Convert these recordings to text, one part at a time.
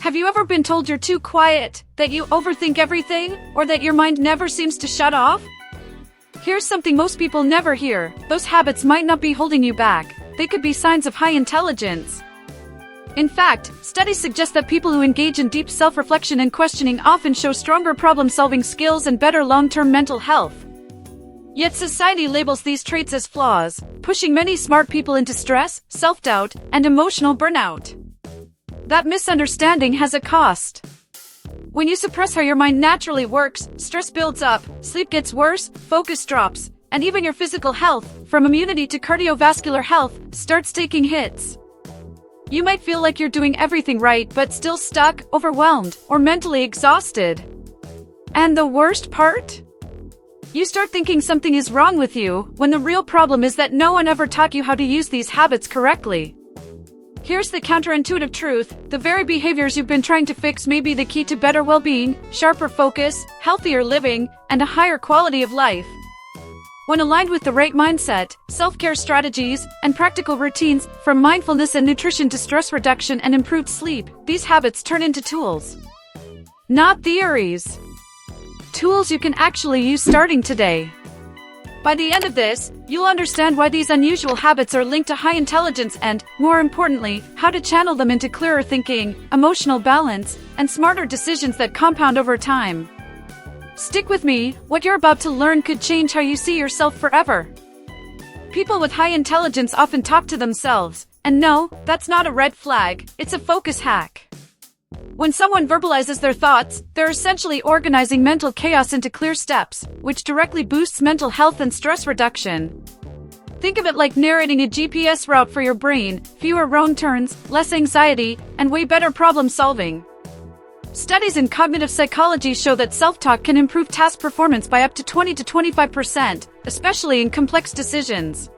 Have you ever been told you're too quiet, that you overthink everything, or that your mind never seems to shut off? Here's something most people never hear. Those habits might not be holding you back. They could be signs of high intelligence. In fact, studies suggest that people who engage in deep self-reflection and questioning often show stronger problem-solving skills and better long-term mental health. Yet society labels these traits as flaws, pushing many smart people into stress, self-doubt, and emotional burnout. That misunderstanding has a cost. When you suppress how your mind naturally works, stress builds up, sleep gets worse, focus drops, and even your physical health, from immunity to cardiovascular health, starts taking hits. You might feel like you're doing everything right but still stuck, overwhelmed, or mentally exhausted. And the worst part? You start thinking something is wrong with you, when the real problem is that no one ever taught you how to use these habits correctly. Here's the counterintuitive truth: the very behaviors you've been trying to fix may be the key to better well-being, sharper focus, healthier living, and a higher quality of life. When aligned with the right mindset, self-care strategies, and practical routines, from mindfulness and nutrition to stress reduction and improved sleep, these habits turn into tools. Not theories. Tools you can actually use starting today. By the end of this, you'll understand why these unusual habits are linked to high intelligence and, more importantly, how to channel them into clearer thinking, emotional balance, and smarter decisions that compound over time. Stick with me, what you're about to learn could change how you see yourself forever. People with high intelligence often talk to themselves, and no, that's not a red flag, it's a focus hack. When someone verbalizes their thoughts, they're essentially organizing mental chaos into clear steps, which directly boosts mental health and stress reduction. Think of it like narrating a GPS route for your brain: fewer wrong turns, less anxiety, and way better problem solving. Studies in cognitive psychology show that self-talk can improve task performance by up to 20 to 25%, especially in complex decisions.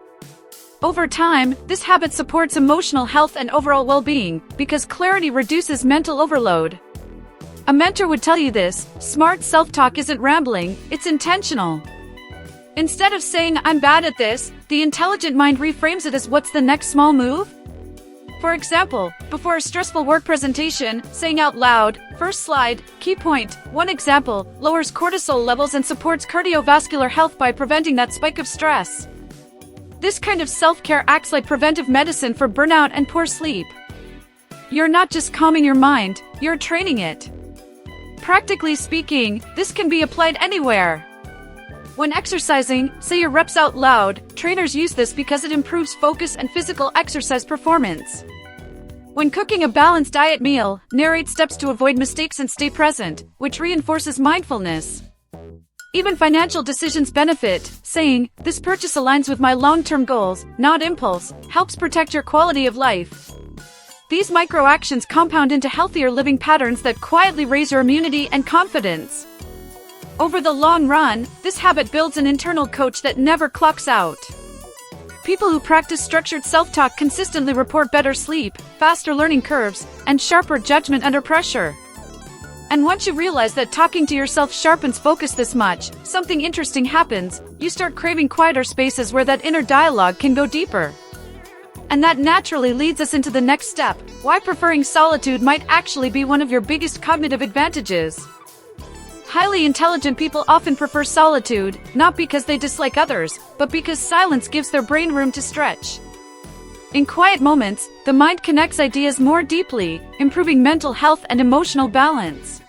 Over time, this habit supports emotional health and overall well-being, because clarity reduces mental overload. A mentor would tell you this: smart self-talk isn't rambling, it's intentional. Instead of saying, "I'm bad at this," the intelligent mind reframes it as, "What's the next small move?" For example, before a stressful work presentation, saying out loud, "First slide, key point, one example," lowers cortisol levels and supports cardiovascular health by preventing that spike of stress. This kind of self-care acts like preventive medicine for burnout and poor sleep. You're not just calming your mind, you're training it. Practically speaking, this can be applied anywhere. When exercising, say your reps out loud. Trainers use this because it improves focus and physical exercise performance. When cooking a balanced diet meal, narrate steps to avoid mistakes and stay present, which reinforces mindfulness. Even financial decisions benefit. Saying, "This purchase aligns with my long-term goals, not impulse," helps protect your quality of life. These micro-actions compound into healthier living patterns that quietly raise your immunity and confidence. Over the long run, this habit builds an internal coach that never clocks out. People who practice structured self-talk consistently report better sleep, faster learning curves, and sharper judgment under pressure. And once you realize that talking to yourself sharpens focus this much, something interesting happens: you start craving quieter spaces where that inner dialogue can go deeper. And that naturally leads us into the next step: why preferring solitude might actually be one of your biggest cognitive advantages. Highly intelligent people often prefer solitude, not because they dislike others, but because silence gives their brain room to stretch. In quiet moments, the mind connects ideas more deeply, improving mental health and emotional balance.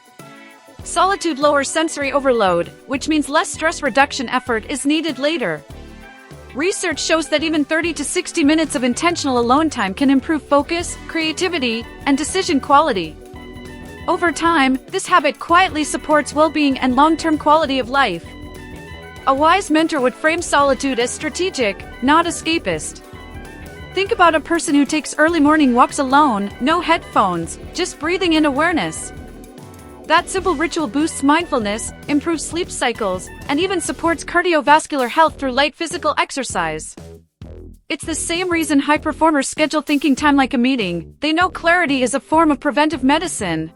Solitude lowers sensory overload, which means less stress reduction effort is needed later. Research shows that even 30 to 60 minutes of intentional alone time can improve focus, creativity, and decision quality. Over time, this habit quietly supports well-being and long-term quality of life. A wise mentor would frame solitude as strategic, not escapist. Think about a person who takes early morning walks alone, no headphones, just breathing in awareness. That simple ritual boosts mindfulness, improves sleep cycles, and even supports cardiovascular health through light physical exercise. It's the same reason high performers schedule thinking time like a meeting. They know clarity is a form of preventive medicine.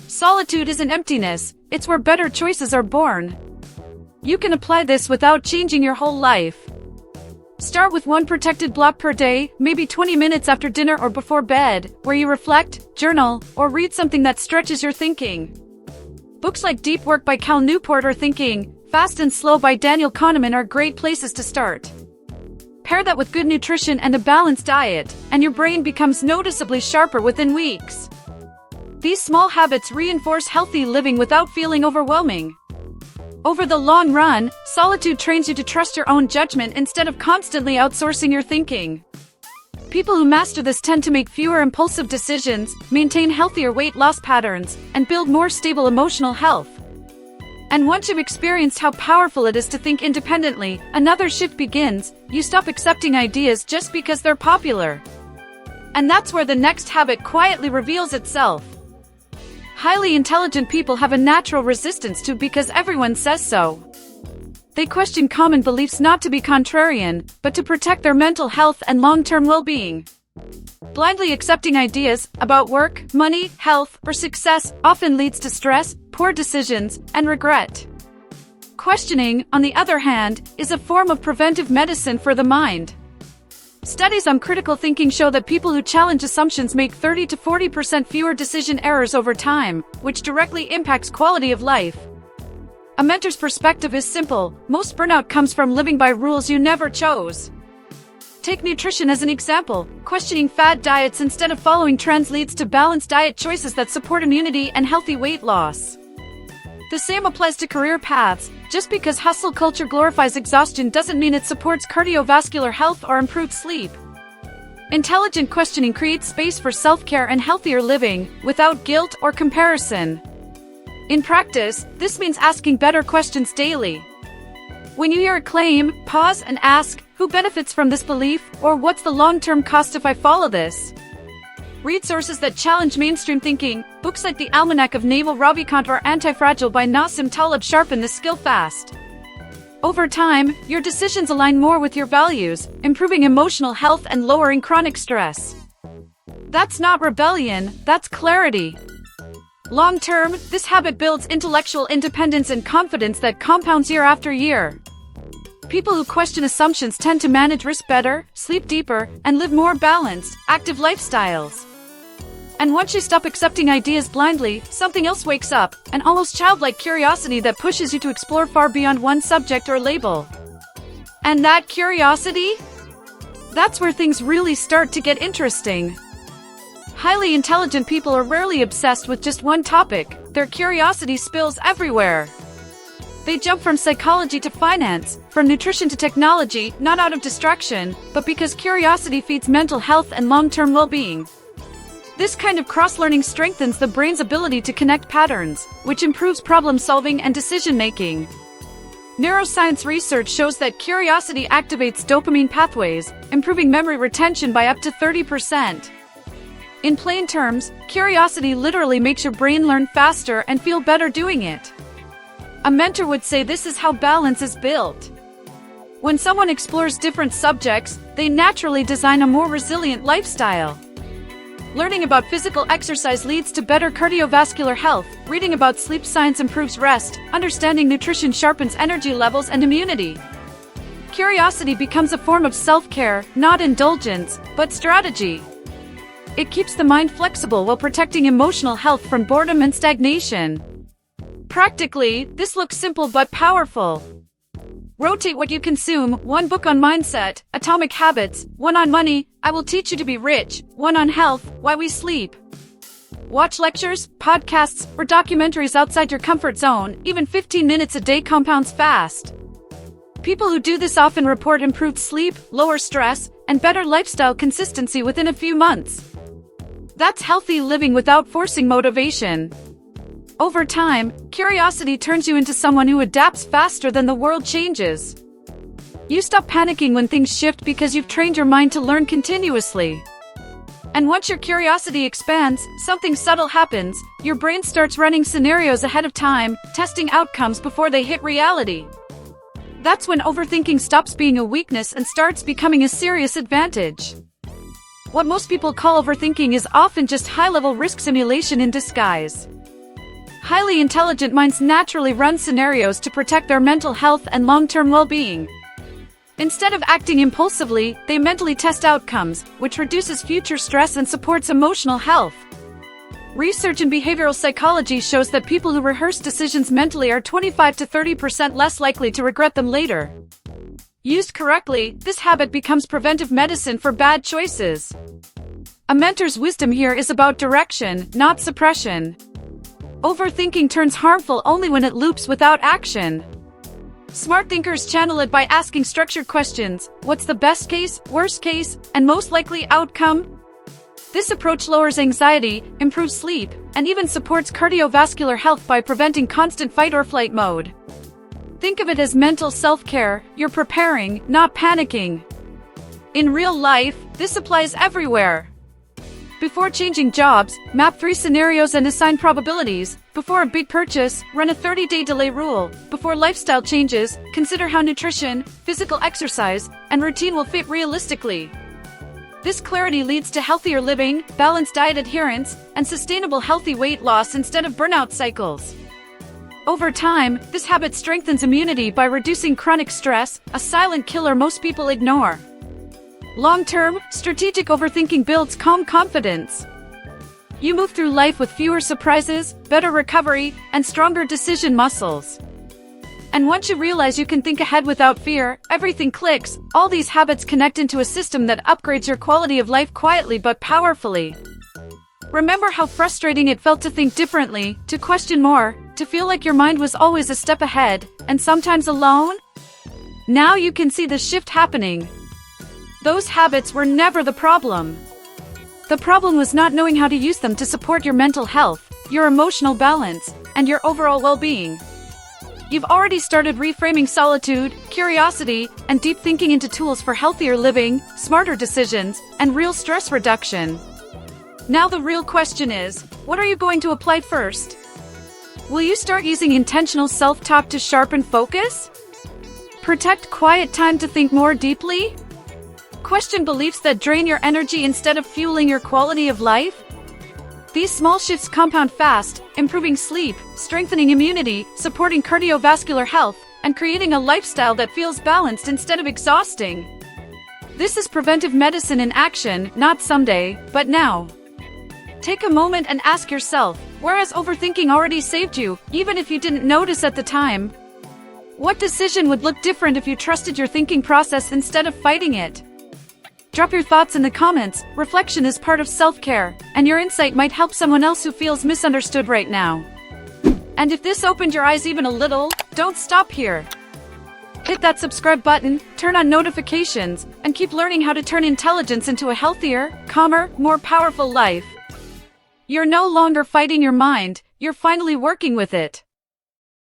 Solitude isn't emptiness, it's where better choices are born. You can apply this without changing your whole life. Start with one protected block per day, maybe 20 minutes after dinner or before bed, where you reflect, journal, or read something that stretches your thinking. Books like Deep Work by Cal Newport or Thinking, Fast and Slow by Daniel Kahneman are great places to start. Pair that with good nutrition and a balanced diet, and your brain becomes noticeably sharper within weeks. These small habits reinforce healthy living without feeling overwhelming. Over the long run, solitude trains you to trust your own judgment instead of constantly outsourcing your thinking. People who master this tend to make fewer impulsive decisions, maintain healthier weight loss patterns, and build more stable emotional health. And once you've experienced how powerful it is to think independently, another shift begins. You stop accepting ideas just because they're popular. And that's where the next habit quietly reveals itself. Highly intelligent people have a natural resistance to because everyone says so. They question common beliefs not to be contrarian, but to protect their mental health and long-term well-being. Blindly accepting ideas about work, money, health, or success often leads to stress, poor decisions, and regret. Questioning, on the other hand, is a form of preventive medicine for the mind. Studies on critical thinking show that people who challenge assumptions make 30 to 40% fewer decision errors over time, which directly impacts quality of life. A mentor's perspective is simple: most burnout comes from living by rules you never chose. Take nutrition as an example. Questioning fad diets instead of following trends leads to balanced diet choices that support immunity and healthy weight loss. The same applies to career paths. Just because hustle culture glorifies exhaustion doesn't mean it supports cardiovascular health or improved sleep. Intelligent questioning creates space for self-care and healthier living, without guilt or comparison. In practice, this means asking better questions daily. When you hear a claim, pause and ask, who benefits from this belief, or what's the long-term cost if I follow this? Read sources that challenge mainstream thinking. Books like The Almanac of Naval Ravikant or Anti-Fragile by Nassim Taleb sharpen this skill fast. Over time, your decisions align more with your values, improving emotional health and lowering chronic stress. That's not rebellion, that's clarity. Long-term, this habit builds intellectual independence and confidence that compounds year after year. People who question assumptions tend to manage risk better, sleep deeper, and live more balanced, active lifestyles. And once you stop accepting ideas blindly, something else wakes up, an almost childlike curiosity that pushes you to explore far beyond one subject or label. And that curiosity? That's where things really start to get interesting. Highly intelligent people are rarely obsessed with just one topic. Their curiosity spills everywhere. They jump from psychology to finance, from nutrition to technology, not out of distraction, but because curiosity feeds mental health and long-term well-being. This kind of cross-learning strengthens the brain's ability to connect patterns, which improves problem-solving and decision-making. Neuroscience research shows that curiosity activates dopamine pathways, improving memory retention by up to 30%. In plain terms, curiosity literally makes your brain learn faster and feel better doing it. A mentor would say this is how balance is built. When someone explores different subjects, they naturally design a more resilient lifestyle. Learning about physical exercise leads to better cardiovascular health, reading about sleep science improves rest, understanding nutrition sharpens energy levels and immunity. Curiosity becomes a form of self-care, not indulgence, but strategy. It keeps the mind flexible while protecting emotional health from boredom and stagnation. Practically, this looks simple but powerful. Rotate what you consume: one book on mindset, Atomic Habits, one on money, I Will Teach You to Be Rich, one on health, Why We Sleep. Watch lectures, podcasts, or documentaries outside your comfort zone. Even 15 minutes a day compounds fast. People who do this often report improved sleep, lower stress, and better lifestyle consistency within a few months. That's healthy living without forcing motivation. Over time, curiosity turns you into someone who adapts faster than the world changes. You stop panicking when things shift because you've trained your mind to learn continuously. And once your curiosity expands, something subtle happens. Your brain starts running scenarios ahead of time, testing outcomes before they hit reality. That's when overthinking stops being a weakness and starts becoming a serious advantage. What most people call overthinking is often just high-level risk simulation in disguise. Highly intelligent minds naturally run scenarios to protect their mental health and long-term well-being. Instead of acting impulsively, they mentally test outcomes, which reduces future stress and supports emotional health. Research in behavioral psychology shows that people who rehearse decisions mentally are 25 to 30% less likely to regret them later. Used correctly, this habit becomes preventive medicine for bad choices. A mentor's wisdom here is about direction, not suppression. Overthinking turns harmful only when it loops without action. Smart thinkers channel it by asking structured questions. What's the best case, worst case, and most likely outcome? This approach lowers anxiety, improves sleep, and even supports cardiovascular health by preventing constant fight or flight mode. Think of it as mental self-care. You're preparing, not panicking. In real life, this applies everywhere. Before changing jobs, map 3 scenarios and assign probabilities. Before a big purchase, run a 30-day delay rule. Before lifestyle changes, consider how nutrition, physical exercise, and routine will fit realistically. This clarity leads to healthier living, balanced diet adherence, and sustainable healthy weight loss instead of burnout cycles. Over time, this habit strengthens immunity by reducing chronic stress, a silent killer most people ignore. Long-term, strategic overthinking builds calm confidence. You move through life with fewer surprises, better recovery, and stronger decision muscles. And once you realize you can think ahead without fear, everything clicks. All these habits connect into a system that upgrades your quality of life quietly but powerfully. Remember how frustrating it felt to think differently, to question more, to feel like your mind was always a step ahead, and sometimes alone? Now you can see the shift happening. Those habits were never the problem. The problem was not knowing how to use them to support your mental health, your emotional balance, and your overall well-being. You've already started reframing solitude, curiosity, and deep thinking into tools for healthier living, smarter decisions, and real stress reduction. Now the real question is, what are you going to apply first? Will you start using intentional self-talk to sharpen focus? Protect quiet time to think more deeply? Question beliefs that drain your energy instead of fueling your quality of life? These small shifts compound fast, improving sleep, strengthening immunity, supporting cardiovascular health, and creating a lifestyle that feels balanced instead of exhausting. This is preventive medicine in action, not someday, but now. Take a moment and ask yourself, where has overthinking already saved you, even if you didn't notice at the time? What decision would look different if you trusted your thinking process instead of fighting it? Drop your thoughts in the comments. Reflection is part of self-care, and your insight might help someone else who feels misunderstood right now. And if this opened your eyes even a little, don't stop here. Hit that subscribe button, turn on notifications, and keep learning how to turn intelligence into a healthier, calmer, more powerful life. You're no longer fighting your mind, you're finally working with it.